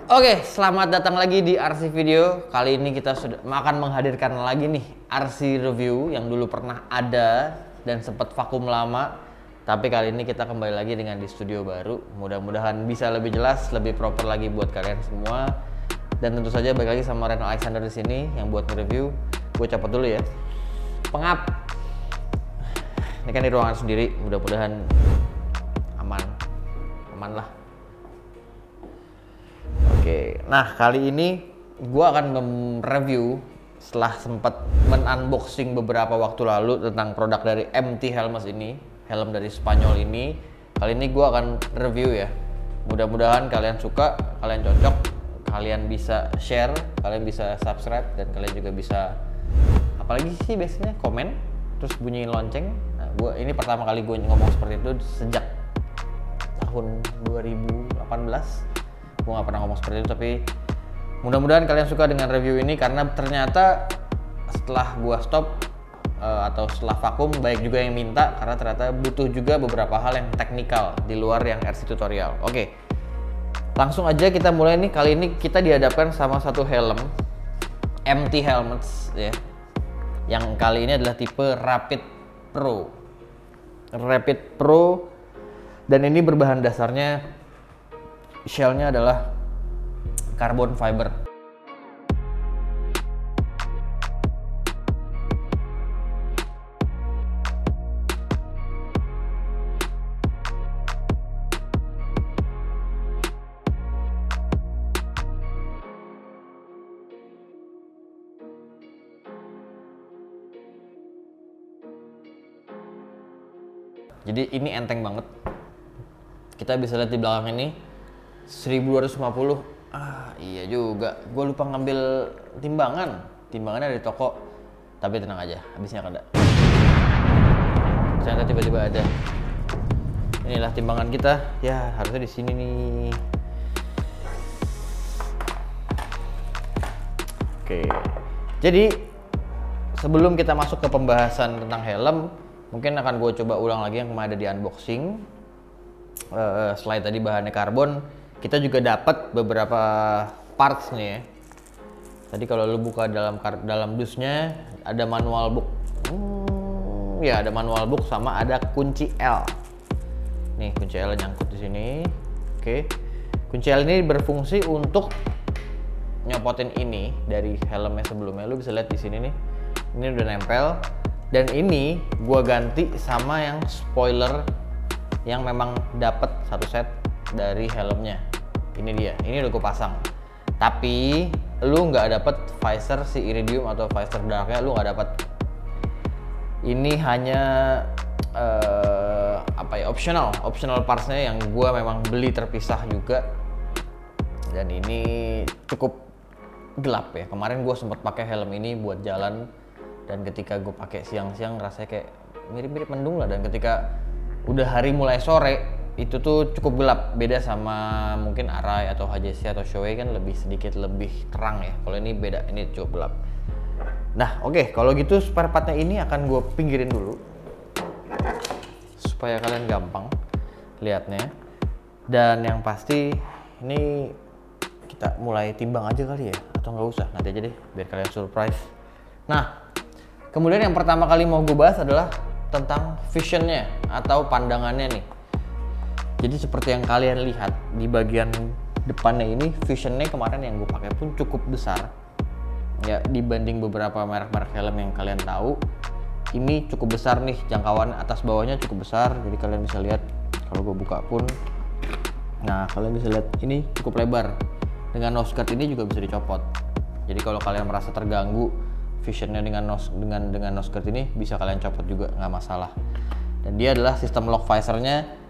Oke, selamat datang lagi di RC Video. Kali ini kita sudah akan menghadirkan lagi nih RC Review yang dulu pernah ada dan sempat vakum lama. Tapi kali ini kita kembali lagi dengan di studio baru. Mudah-mudahan bisa lebih jelas, lebih proper lagi buat kalian semua. Dan tentu saja balik lagi sama Reno Alexander di sini yang buat nge-review. Gue copot dulu ya. Pengap. Ini kan di ruangan sendiri, mudah-mudahan aman lah. Oke, nah kali ini gue akan mereview setelah sempat men-unboxing beberapa waktu lalu tentang produk dari MT Helmes ini, helm dari Spanyol ini. Kali ini gue akan review ya. Mudah-mudahan kalian suka, kalian cocok, kalian bisa share, kalian bisa subscribe, dan kalian juga bisa apalagi sih biasanya komen, terus bunyiin lonceng. Nah, ini pertama kali gue ngomong seperti itu sejak tahun 2018. Gue gak pernah ngomong seperti itu, tapi mudah-mudahan kalian suka dengan review ini karena ternyata setelah gue stop atau setelah vakum baik juga yang minta, karena ternyata butuh juga beberapa hal yang teknikal di luar yang RC tutorial. Oke, langsung aja kita mulai nih. Kali ini kita dihadapkan sama satu helm MT Helmes ya, yang kali ini adalah tipe Rapid Pro, dan ini berbahan dasarnya shell-nya adalah carbon fiber. Jadi ini enteng banget. Kita bisa lihat di belakang ini 1250. Iya juga, gue lupa ngambil timbangannya dari toko, tapi tenang aja, habisnya ada. Ternyata tiba-tiba ada. Inilah timbangan kita ya, harusnya di sini nih. Oke, jadi sebelum kita masuk ke pembahasan tentang helm, mungkin akan gue coba ulang lagi yang kemarin ada di unboxing. Selain tadi bahannya karbon, kita juga dapat beberapa parts nih ya. Tadi kalau lu buka dalam dusnya ada manual book. Ya ada manual book sama ada kunci L. Nih kunci L nyangkut di sini. Oke. Kunci L ini berfungsi untuk nyopotin ini dari helmnya sebelumnya. Lu bisa lihat di sini nih. Ini udah nempel, dan ini gua ganti sama yang spoiler yang memang dapat satu set dari helmnya. Ini dia, ini udah gue pasang. Tapi lu nggak dapet visor si iridium atau visor darknya, lu nggak dapet. Ini hanya optional partsnya yang gue memang beli terpisah juga. Dan ini cukup gelap ya. Kemarin gue sempat pakai helm ini buat jalan, dan ketika gue pakai siang-siang rasanya kayak mirip-mirip mendung lah. Dan ketika udah hari mulai sore itu tuh cukup gelap, beda sama mungkin Arai atau HJC atau Shoei kan sedikit lebih terang ya. Kalau ini beda, ini cukup gelap. Nah oke, kalau gitu spare partnya ini akan gue pinggirin dulu supaya kalian gampang lihatnya. Dan yang pasti ini kita mulai timbang aja kali ya, atau nggak usah, nanti aja deh biar kalian surprise. Nah kemudian yang pertama kali mau gue bahas adalah tentang visionnya atau pandangannya nih. Jadi seperti yang kalian lihat di bagian depannya ini, visionnya kemarin yang gue pakai pun cukup besar ya, dibanding beberapa merek-merek helm yang kalian tahu. Ini cukup besar nih, jangkauan atas bawahnya cukup besar. Jadi kalian bisa lihat kalau gue buka pun, nah kalian bisa lihat ini cukup lebar. Dengan nose guard ini juga bisa dicopot. Jadi kalau kalian merasa terganggu visionnya dengan nose guard ini, bisa kalian copot juga, nggak masalah. Dan dia adalah sistem lock visornya.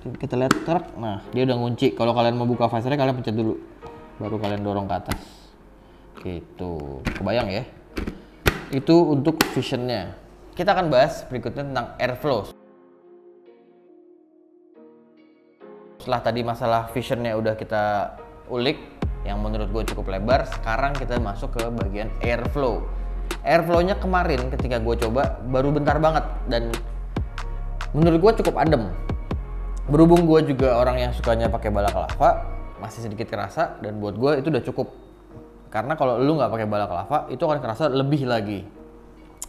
Kita lihat truk, nah dia udah ngunci. Kalau kalian mau buka visornya, kalian pencet dulu, baru kalian dorong ke atas. Gitu, kebayang ya? Itu untuk visionnya. Kita akan bahas berikutnya tentang airflow. Setelah tadi masalah visionnya udah kita ulik, yang menurut gue cukup lebar, sekarang kita masuk ke bagian airflow. Airflow-nya kemarin ketika gue coba baru bentar banget, dan menurut gue cukup adem. Berhubung gue juga orang yang sukanya pakai balaclava, masih sedikit kerasa, dan buat gue itu udah cukup. Karena kalau lu nggak pakai balaclava itu akan kerasa lebih lagi.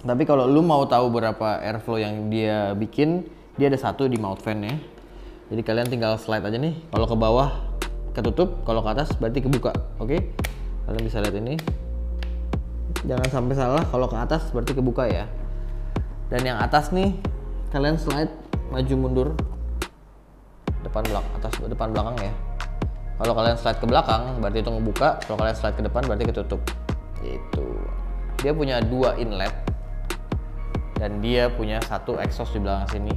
Tapi kalau lu mau tahu berapa airflow yang dia bikin, dia ada satu di mount fan-nya. Jadi kalian tinggal slide aja nih. Kalau ke bawah ketutup, kalau ke atas berarti kebuka. Oke? Kalian bisa lihat ini. Jangan sampai salah, kalau ke atas berarti kebuka ya. Dan yang atas nih, kalian slide maju mundur. Depan belakang, atas depan belakang ya. Kalau kalian slide ke belakang berarti itu ngebuka, kalau kalian slide ke depan berarti ketutup. Gitu. Dia punya 2 inlet dan dia punya 1 exhaust di belakang sini.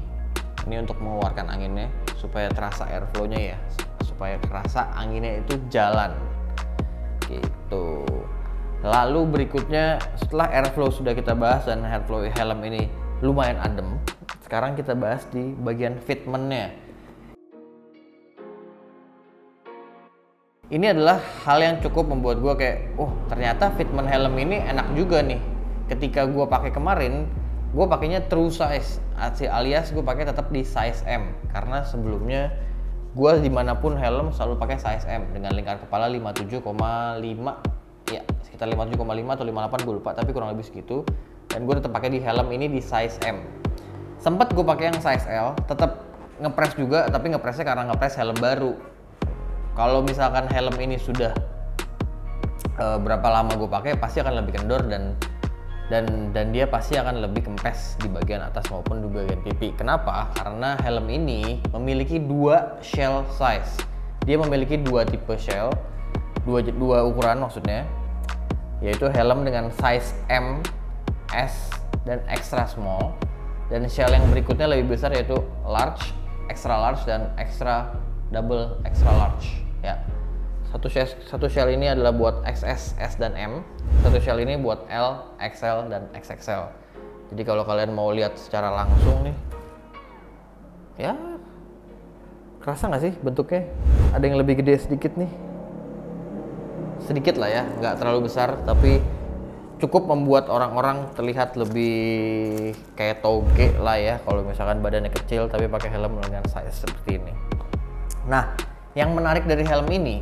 Ini untuk mengeluarkan anginnya supaya terasa airflow-nya ya, supaya terasa anginnya itu jalan. Gitu. Lalu berikutnya, setelah airflow sudah kita bahas dan airflow helm ini lumayan adem, sekarang kita bahas di bagian fitment-nya. Ini adalah hal yang cukup membuat gue kayak, oh ternyata fitment helm ini enak juga nih. Ketika gue pakai kemarin, gue pakainya true size, alias gue pakai tetap di size M. Karena sebelumnya gue dimanapun helm selalu pakai size M dengan lingkar kepala 57,5, ya sekitar 57,5 atau 58 gue lupa, tapi kurang lebih segitu. Dan gue tetap pakai di helm ini di size M. Sempet gue pakai yang size L, tetap ngepres juga, tapi ngepresnya karena ngepres helm baru. Kalau misalkan helm ini sudah berapa lama gue pakai, pasti akan lebih kendor dan dia pasti akan lebih kempes di bagian atas maupun di bagian pipi. Kenapa? Karena helm ini memiliki 2 shell size. Dia memiliki 2 tipe shell, dua ukuran maksudnya, yaitu helm dengan size M, S, dan extra small. Dan shell yang berikutnya lebih besar yaitu large, extra large, dan double extra large ya. Satu shell ini adalah buat XS, S, dan M. Satu shell ini buat L, XL, dan XXL. Jadi kalau kalian mau lihat secara langsung nih, ya kerasa nggak sih bentuknya? Ada yang lebih gede sedikit nih, sedikit lah ya, nggak terlalu besar, tapi cukup membuat orang-orang terlihat lebih kayak toge lah ya. Kalau misalkan badannya kecil tapi pakai helm dengan size seperti ini. Nah, yang menarik dari helm ini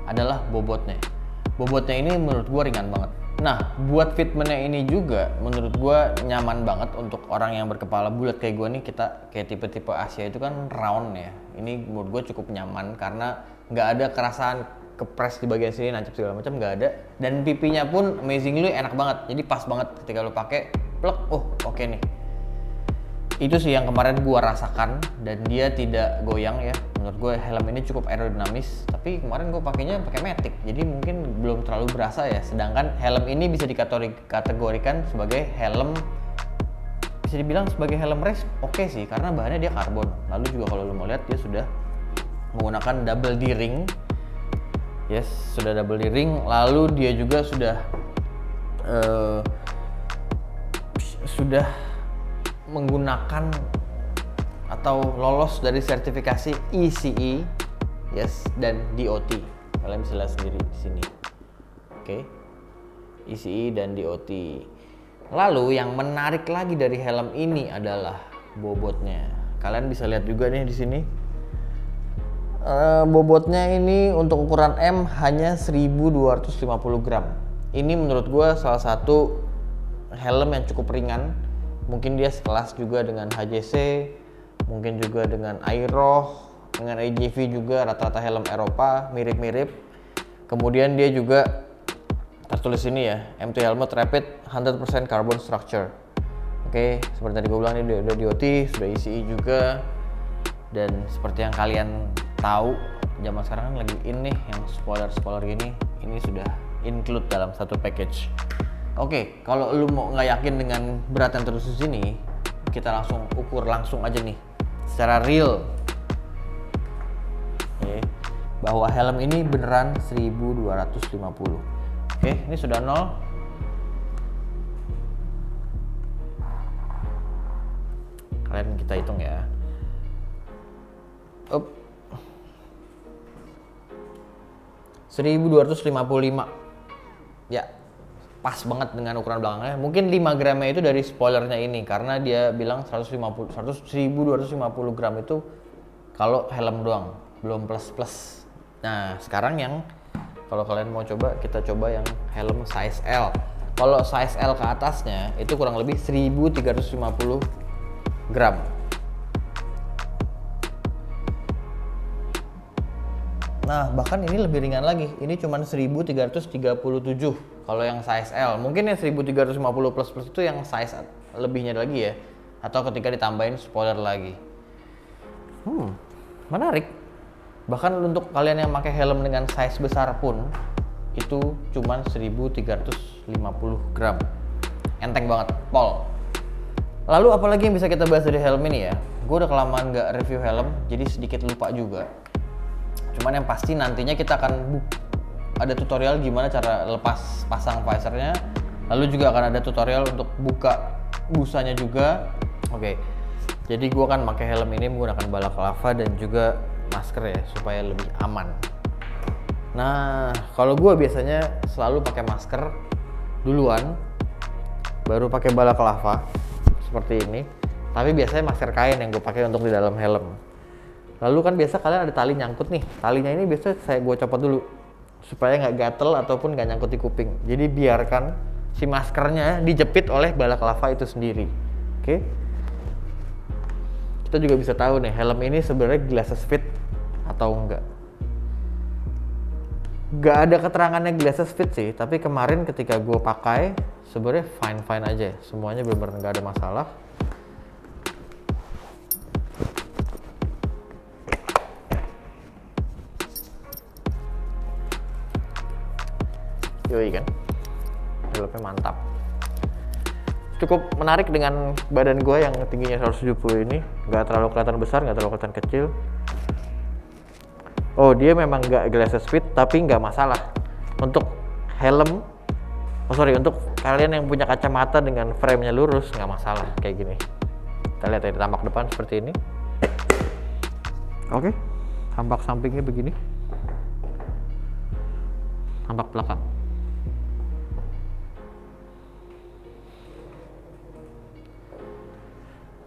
adalah bobotnya. Bobotnya ini menurut gue ringan banget. Nah, buat fitmentnya ini juga menurut gue nyaman banget untuk orang yang berkepala bulat kayak gue nih. Kita kayak tipe-tipe Asia itu kan round ya. Ini menurut gue cukup nyaman karena nggak ada kerasaan kepres di bagian sini, nancep segala macam, nggak ada. Dan pipinya pun amazingly enak banget. Jadi pas banget ketika lo pakai, plek, oh oke nih. Itu sih yang kemarin gua rasakan, dan dia tidak goyang ya. Menurut gue helm ini cukup aerodinamis, tapi kemarin gue pakainya pakai Matic, jadi mungkin belum terlalu berasa ya. Sedangkan helm ini bisa dikategorikan sebagai helm, bisa dibilang sebagai helm race, oke sih, karena bahannya dia karbon. Lalu juga kalau lo mau lihat, dia sudah menggunakan double D-ring. Yes, sudah double D-ring. Lalu dia juga sudah menggunakan atau lolos dari sertifikasi ECE, yes, dan DOT. Kalian bisa lihat sendiri di sini. Oke. ECE dan DOT. Lalu yang menarik lagi dari helm ini adalah bobotnya. Kalian bisa lihat juga nih di sini. Bobotnya ini untuk ukuran M hanya 1250 gram. Ini menurut gue salah satu helm yang cukup ringan. Mungkin dia sekelas juga dengan HJC, mungkin juga dengan Aerox, dengan AGV juga, rata-rata helm Eropa mirip-mirip. Kemudian dia juga tertulis ini ya, MT Helmet Rapid 100% Carbon Structure. Oke, seperti tadi gue bilang, ini udah DOT, sudah ECE juga. Dan seperti yang kalian tahu, zaman sekarang kan lagi in nih yang spoiler gini, ini sudah include dalam satu package. Oke, kalau lu mau nggak yakin dengan berat yang terus di sini, kita langsung ukur langsung aja nih secara real. Oke, bahwa helm ini beneran 1250. Oke, ini sudah 0. Kalian kita hitung ya. Up. 1255. Ya, pas banget dengan ukuran belakangnya. Mungkin 5 gramnya itu dari spoilernya ini, karena dia bilang 1250 gram itu kalau helm doang, belum plus Nah, sekarang yang kalau kalian mau coba, kita coba yang helm size L. Kalau size L ke atasnya itu kurang lebih 1350 gram. Nah, bahkan ini lebih ringan lagi. Ini cuma 1337 kalau yang size L. Mungkin yang 1350 plus plus itu yang size lebihnya lagi ya. Atau ketika ditambahin spoiler lagi. Menarik. Bahkan untuk kalian yang pakai helm dengan size besar pun itu cuma 1350 gram. Enteng banget, pol. Lalu apalagi yang bisa kita bahas dari helm ini ya? Gue udah kelamaan nggak review helm, jadi sedikit lupa juga. Cuman yang pasti nantinya kita akan ada tutorial gimana cara lepas pasang visornya. Lalu juga akan ada tutorial untuk buka busanya juga. Oke. Jadi gue akan pakai helm ini menggunakan balaclava dan juga masker ya supaya lebih aman. Nah, kalau gue biasanya selalu pakai masker duluan, baru pakai balaclava seperti ini. Tapi biasanya masker kain yang gue pakai untuk di dalam helm. Lalu kan biasa kalian ada tali nyangkut nih. Talinya ini biasa gue copot dulu supaya nggak gatel ataupun nggak nyangkut di kuping. Jadi biarkan si maskernya dijepit oleh balaclava itu sendiri. Oke. Kita juga bisa tahu nih helm ini sebenarnya glasses fit atau enggak. Nggak ada keterangannya glasses fit sih, tapi kemarin ketika gue pakai sebenarnya fine aja. Semuanya benar-benar nggak ada masalah. Yoi kan, helmnya mantap. Cukup menarik dengan badan gue yang tingginya 170 ini. Nggak terlalu kelihatan besar, nggak terlalu kelihatan kecil. Oh, dia memang nggak glasses fit, tapi nggak masalah. Untuk helm, untuk kalian yang punya kacamata dengan frame-nya lurus, nggak masalah kayak gini. Kita lihat ya, tampak depan seperti ini. Oke, tampak sampingnya begini. Tampak belakang.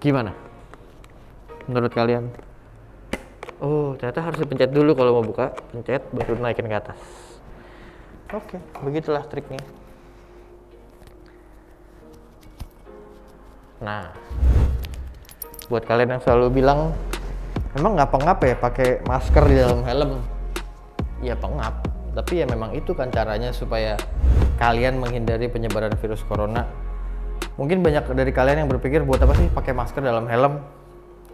Gimana menurut kalian? Oh, ternyata harus dipencet dulu kalau mau buka. Pencet baru naikin ke atas. Oke, begitulah triknya. Nah, buat kalian yang selalu bilang emang nggak pengap ya pakai masker di dalam helm? Ya pengap, tapi ya memang itu kan caranya supaya kalian menghindari penyebaran virus corona. Mungkin banyak dari kalian yang berpikir buat apa sih pakai masker dalam helm?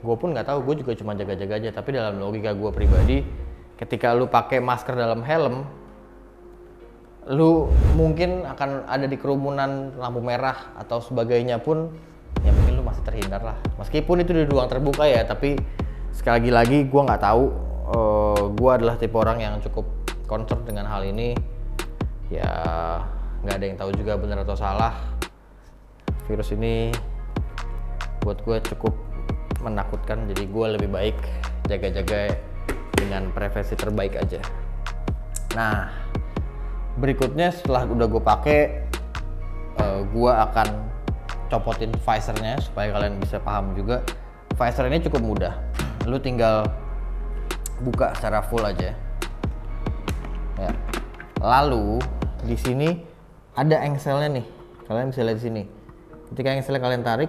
Gue pun nggak tahu, gue juga cuma jaga-jaga aja. Tapi dalam logika gue pribadi, ketika lu pakai masker dalam helm, lu mungkin akan ada di kerumunan lampu merah atau sebagainya pun, ya mungkin lu masih terhindar lah. Meskipun itu di ruang terbuka ya, tapi sekali lagi gue nggak tahu. Gue adalah tipe orang yang cukup concern dengan hal ini. Ya nggak ada yang tahu juga benar atau salah. Virus ini buat gue cukup menakutkan, jadi gue lebih baik jaga-jaga dengan prevensi terbaik aja. Nah, berikutnya setelah udah gue pakai, gue akan copotin visornya supaya kalian bisa paham juga. Visor ini cukup mudah, lu tinggal buka secara full aja. Ya. Lalu di sini ada engselnya nih, kalian bisa lihat di sini. Ketika engselnya kalian tarik,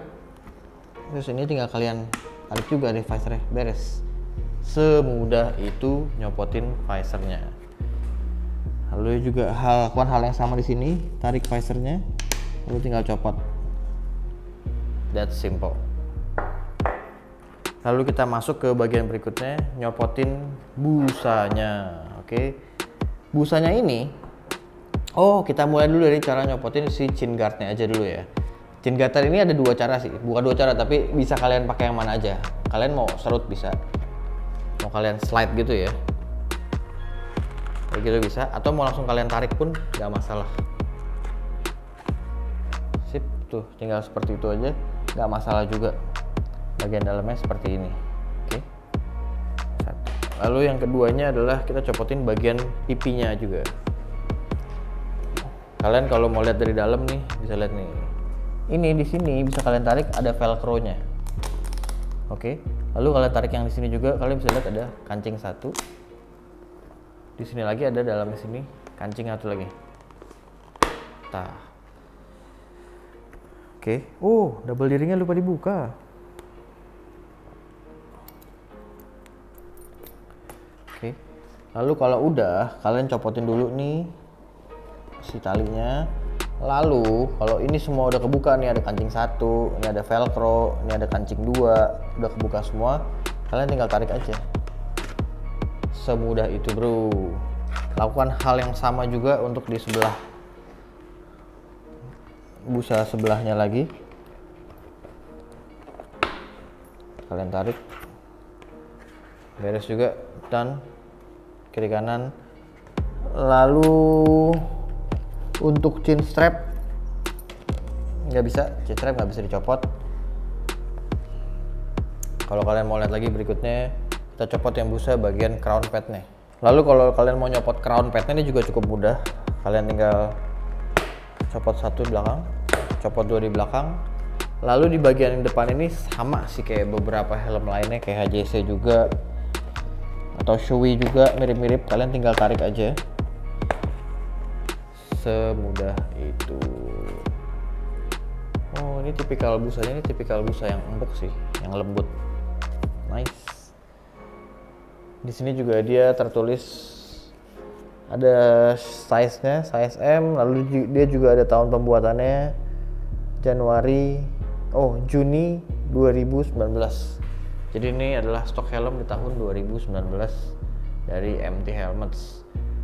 terus ini tinggal kalian tarik juga deh visornya, beres. Semudah itu nyopotin visornya. Lalu juga lakukan hal yang sama di sini, tarik visornya, lalu tinggal copot. That's simple. Lalu kita masuk ke bagian berikutnya, nyopotin busanya. Oke. Busanya ini, kita mulai dulu dari cara nyopotin si chin guardnya aja dulu ya. Chin guard ini ada dua cara sih, bukan dua cara tapi bisa kalian pakai yang mana aja. Kalian mau serut bisa, mau kalian slide gitu ya, kayak gitu bisa, atau mau langsung kalian tarik pun nggak masalah. Sip, tuh tinggal seperti itu aja, nggak masalah juga. Bagian dalamnya seperti ini. Oke. Lalu yang keduanya adalah kita copotin bagian pipinya juga. Kalian kalau mau lihat dari dalam nih, bisa lihat nih. Ini di sini bisa kalian tarik, ada velcro-nya. Oke. Lalu kalian tarik yang di sini juga, kalian bisa lihat ada kancing satu. Di sini lagi ada dalam sini kancing satu lagi. Tah. Oke. Double D-ringnya lupa dibuka. Oke. Lalu kalau udah, kalian copotin dulu nih si talinya. Lalu kalau ini semua udah kebuka nih, ada kancing satu, ini ada velcro, ini ada kancing dua, udah kebuka semua, kalian tinggal tarik aja. Semudah itu bro. Lakukan hal yang sama juga untuk di sebelah busa sebelahnya lagi. Kalian tarik, beres juga, dan kiri kanan. Lalu untuk chin strap nggak bisa, chin strap nggak bisa dicopot. Kalau kalian mau lihat lagi berikutnya, kita copot yang busa bagian crown padnya. Lalu kalau kalian mau nyopot crown padnya ini juga cukup mudah. Kalian tinggal copot satu di belakang, copot dua di belakang. Lalu di bagian yang depan ini sama sih kayak beberapa helm lainnya, kayak HJC juga atau Shoei juga mirip-mirip. Kalian tinggal tarik aja. Semudah itu. Oh, ini tipikal busanya, ini tipikal busa yang empuk sih, yang lembut. Nice. Di sini juga dia tertulis ada size-nya, size M, lalu dia juga ada tahun pembuatannya Juni 2019. Jadi ini adalah stok helm di tahun 2019 dari MT Helmets.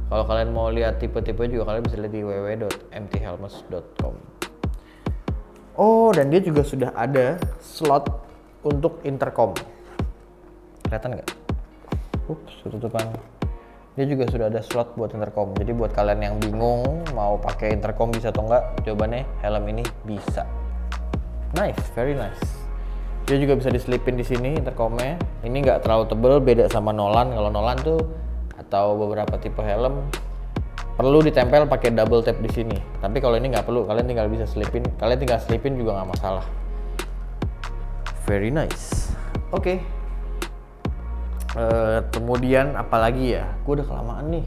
Kalau kalian mau lihat tipe-tipe juga kalian bisa lihat di www.mthelmets.com. Oh, dan dia juga sudah ada slot untuk intercom. Kelihatan nggak? Tutupan. Dia juga sudah ada slot buat intercom. Jadi buat kalian yang bingung mau pakai intercom bisa atau enggak, jawabannya helm ini bisa. Nice, very nice. Dia juga bisa diselipin di sini intercomnya. Ini nggak terlalu tebel, beda sama Nolan. Kalau Nolan tuh atau beberapa tipe helm perlu ditempel pakai double tape di sini. Tapi kalau ini nggak perlu, kalian tinggal bisa selipin. Kalian tinggal selipin juga nggak masalah. Very nice. Oke. Kemudian apalagi ya? Gue udah kelamaan nih.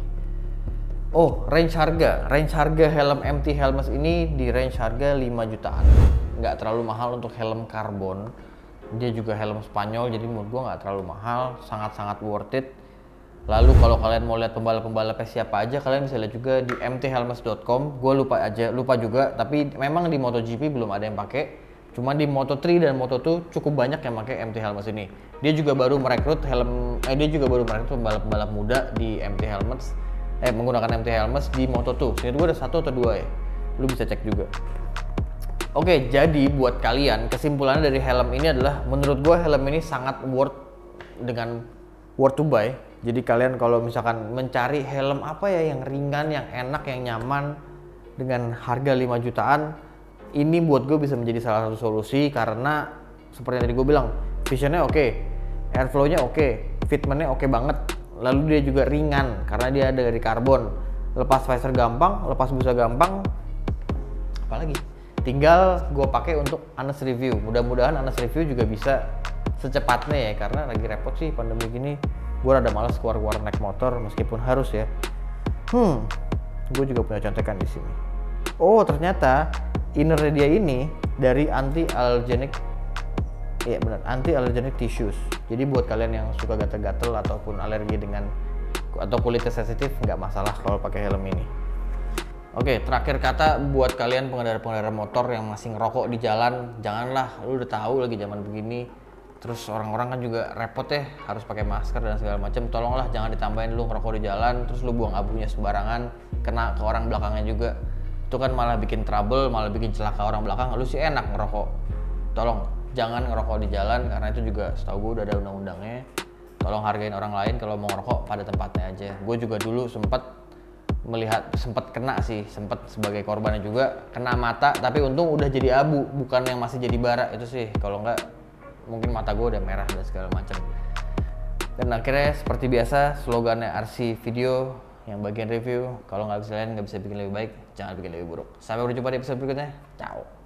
Oh, range harga. Range harga helm MT Helmets ini di range harga 5 jutaan. Nggak terlalu mahal untuk helm karbon. Dia juga helm Spanyol, jadi menurut gue nggak terlalu mahal, sangat-sangat worth it. Lalu kalau kalian mau lihat pembalap-pembalapnya siapa aja, kalian bisa lihat juga di mthelmets.com. Gue lupa juga, tapi memang di MotoGP belum ada yang pakai. Cuma di Moto3 dan Moto2 cukup banyak yang pakai MT Helmets ini. Dia juga baru merekrut pembalap-pembalap muda di MT Helmets, menggunakan MT Helmets di Moto2. Seingat gue ada 1 atau 2 ya. Lu bisa cek juga. Oke, jadi buat kalian kesimpulannya dari helm ini adalah menurut gue helm ini sangat worth to buy. Jadi kalian kalau misalkan mencari helm apa ya yang ringan, yang enak, yang nyaman dengan harga 5 jutaan, ini buat gue bisa menjadi salah satu solusi karena seperti yang tadi gue bilang, visionnya oke, airflow-nya oke, fitment-nya oke banget. Lalu dia juga ringan karena dia ada dari karbon. Lepas visor gampang, lepas busa gampang. Apalagi? Tinggal gue pakai untuk honest review. Mudah-mudahan honest review juga bisa secepatnya ya, karena lagi repot sih pandemi gini. Gue rada malas keluar-keluar naik motor meskipun harus ya. Gue juga punya contekan di sini. Oh, ternyata inner dia ini dari anti-allergenic. Iya benar, anti-allergenic tissues. Jadi buat kalian yang suka gatel-gatel ataupun alergi dengan atau kulitnya sensitif, nggak masalah kalau pakai helm ini. Oke, terakhir kata buat kalian pengendara-pengendara motor yang masih ngerokok di jalan, janganlah, lu udah tahu lagi zaman begini. Terus orang-orang kan juga repot ya, harus pakai masker dan segala macam. Tolonglah jangan ditambahin lu ngerokok di jalan, terus lu buang abunya sembarangan, kena ke orang belakangnya juga. Itu kan malah bikin trouble, malah bikin celaka orang belakang. Lu sih enak ngerokok. Tolong jangan ngerokok di jalan karena itu juga setahu gue udah ada undang-undangnya. Tolong hargain orang lain kalau mau ngerokok pada tempatnya aja. Gue juga dulu sempat kena sih, sempat sebagai korbannya juga kena mata, tapi untung udah jadi abu, bukan yang masih jadi bara itu sih. Kalau enggak mungkin mata gue udah merah dan segala macam. Dan akhirnya seperti biasa slogannya RC Video yang bagian review, kalau nggak bisa bikin lebih baik, jangan bikin lebih buruk. Sampai berjumpa di episode berikutnya. Ciao.